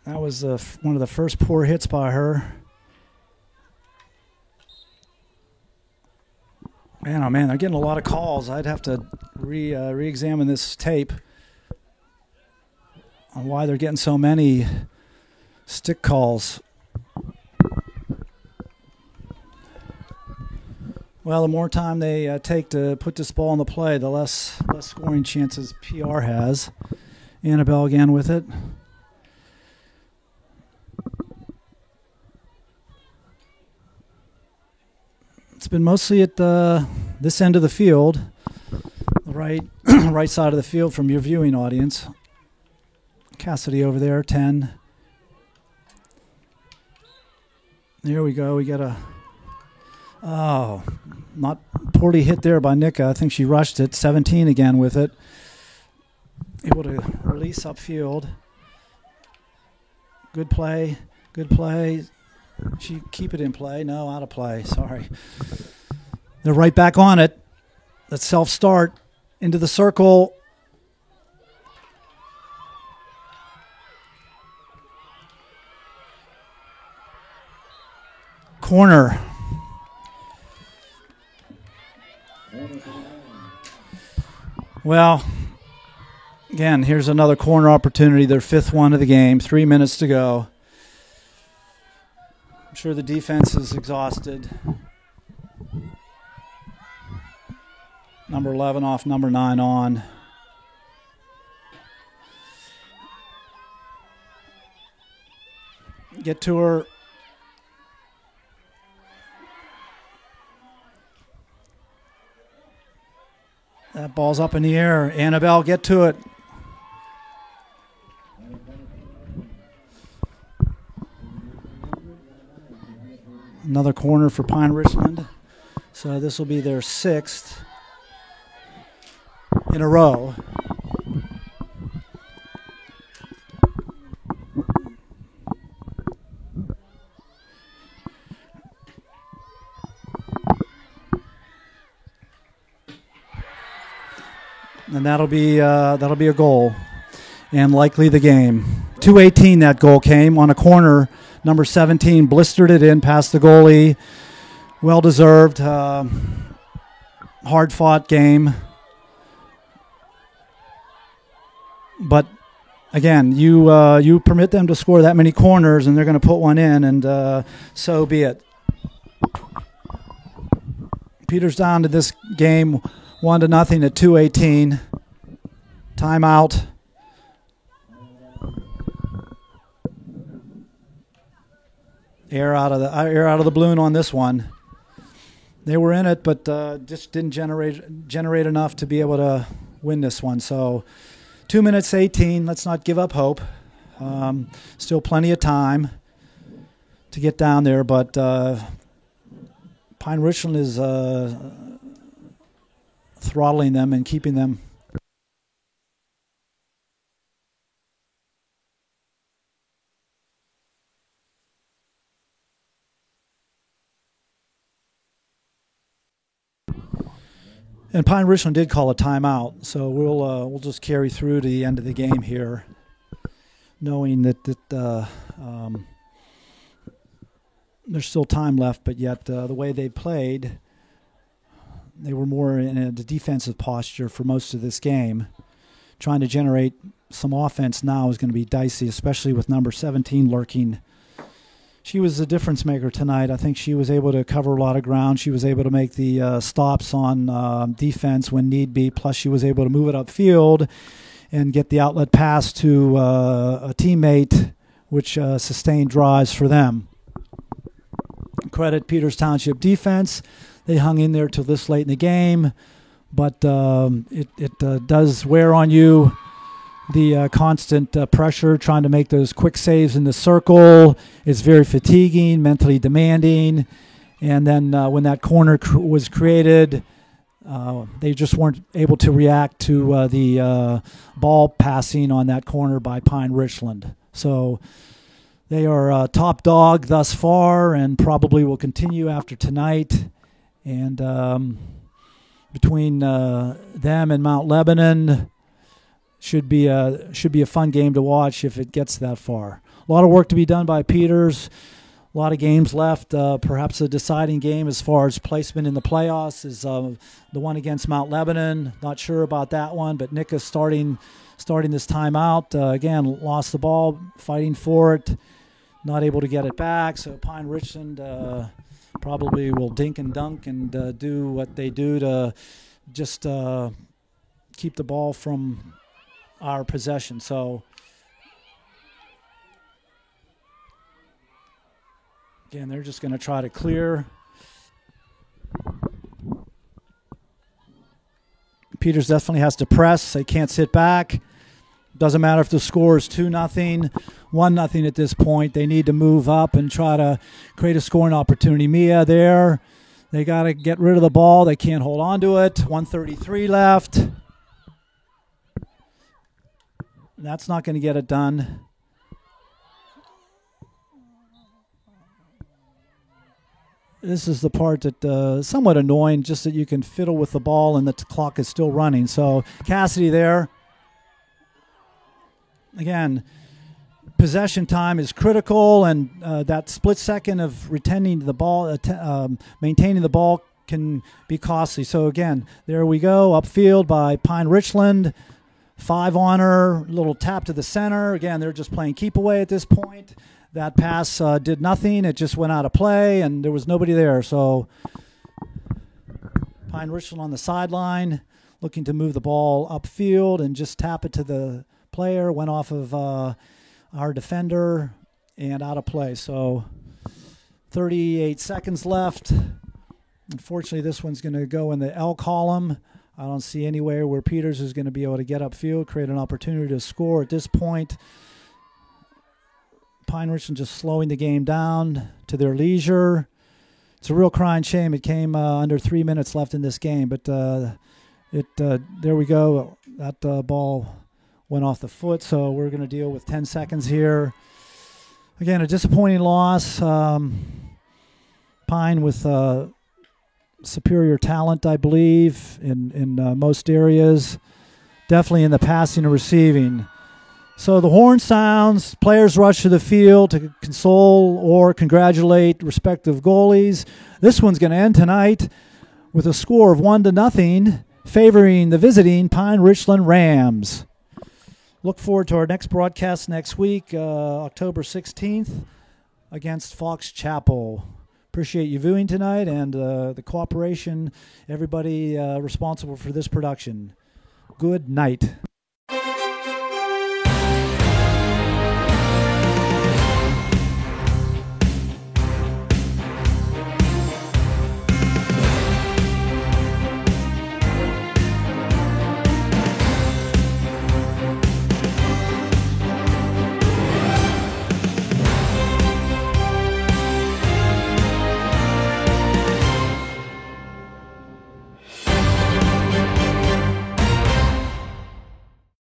That was one of the first poor hits by her. Man, oh man, they're getting a lot of calls. I'd have to re-examine this tape on why they're getting so many stick calls. Well, the more time they take to put this ball in the play, the less scoring chances PR has. Annabelle again with it. It's been mostly at this end of the field, the right side of the field from your viewing audience. Cassidy over there, 10. There we go. We got a... Oh, not poorly hit there by Nika. I think she rushed it. 17 again with it. Able to release upfield. Good play. Good play. She keep it in play. No, out of play. Sorry. They're right back on it. Let's self-start into the circle. Corner. Well, again, here's another corner opportunity. Their 5th one of the game. 3 minutes to go. I'm sure the defense is exhausted. Number 11 off, number 9 on. Get to her. That ball's up in the air. Annabelle, get to it. Another corner for Pine Richland. So this will be their 6th in a row. And that'll be a goal, and likely the game. 2:18 that goal came on a corner. Number 17 blistered it in past the goalie. Well deserved. Hard fought game. But again, you permit them to score that many corners, and they're going to put one in, and so be it. Peters down to this game 1-0 at 2:18. Timeout. Air out of the balloon on this one. They were in it, but just didn't generate enough to be able to win this one. So 2 minutes 18. Let's not give up hope. Still plenty of time to get down there, but Pine Richland is throttling them and keeping them. And Pine Richland did call a timeout, so we'll just carry through to the end of the game here, knowing that there's still time left, but yet the way they played, they were more in a defensive posture for most of this game. Trying to generate some offense now is going to be dicey, especially with number 17 lurking. She was a difference maker tonight. I think she was able to cover a lot of ground. She was able to make the stops on defense when need be. Plus, she was able to move it upfield and get the outlet pass to a teammate, which sustained drives for them. Credit Peters Township defense. They hung in there till this late in the game, but it does wear on you. The constant pressure, trying to make those quick saves in the circle is very fatiguing, mentally demanding. And then when that corner was created, they just weren't able to react to the ball passing on that corner by Pine Richland. So they are top dog thus far and probably will continue after tonight. And between them and Mount Lebanon, should be a fun game to watch if it gets that far. A lot of work to be done by Peters. A lot of games left. Perhaps a deciding game as far as placement in the playoffs is the one against Mount Lebanon. Not sure about that one, but Nick is starting this time out. Again, lost the ball, fighting for it, not able to get it back. So Pine Richland probably will dink and dunk and do what they do to just keep the ball from our possession. So again, they're just going to try to clear. Peters definitely has to press. They can't sit back. Doesn't matter if the score is 2-0, 1-0 at this point. They need to move up and try to create a scoring opportunity. Mia there. They got to get rid of the ball. They can't hold on to it. 1:33 left. That's not going to get it done. This is the part that is somewhat annoying, just that you can fiddle with the ball and the clock is still running. So Cassidy there. Again, possession time is critical, and that split second of retaining the ball, maintaining the ball can be costly. So again, there we go, upfield by Pine Richland. 5 on her, little tap to the center. Again, they're just playing keep away at this point. That pass did nothing. It just went out of play, and there was nobody there. So Pine Richland on the sideline, looking to move the ball upfield and just tap it to the player. Went off of our defender, and out of play. So 38 seconds left. Unfortunately, this one's going to go in the L column. I don't see anywhere where Peters is going to be able to get upfield, create an opportunity to score at this point. Pine Richland just slowing the game down to their leisure. It's a real crying shame. It came under 3 minutes left in this game, but there we go. That ball went off the foot, so we're going to deal with 10 seconds here. Again, a disappointing loss. Pine with superior talent, I believe, in most areas. Definitely in the passing and receiving. So the horn sounds, players rush to the field to console or congratulate respective goalies. This one's going to end tonight with a score of 1-0, favoring the visiting Pine Richland Rams. Look forward to our next broadcast next week, October 16th, against Fox Chapel. Appreciate you viewing tonight and the cooperation, everybody responsible for this production. Good night.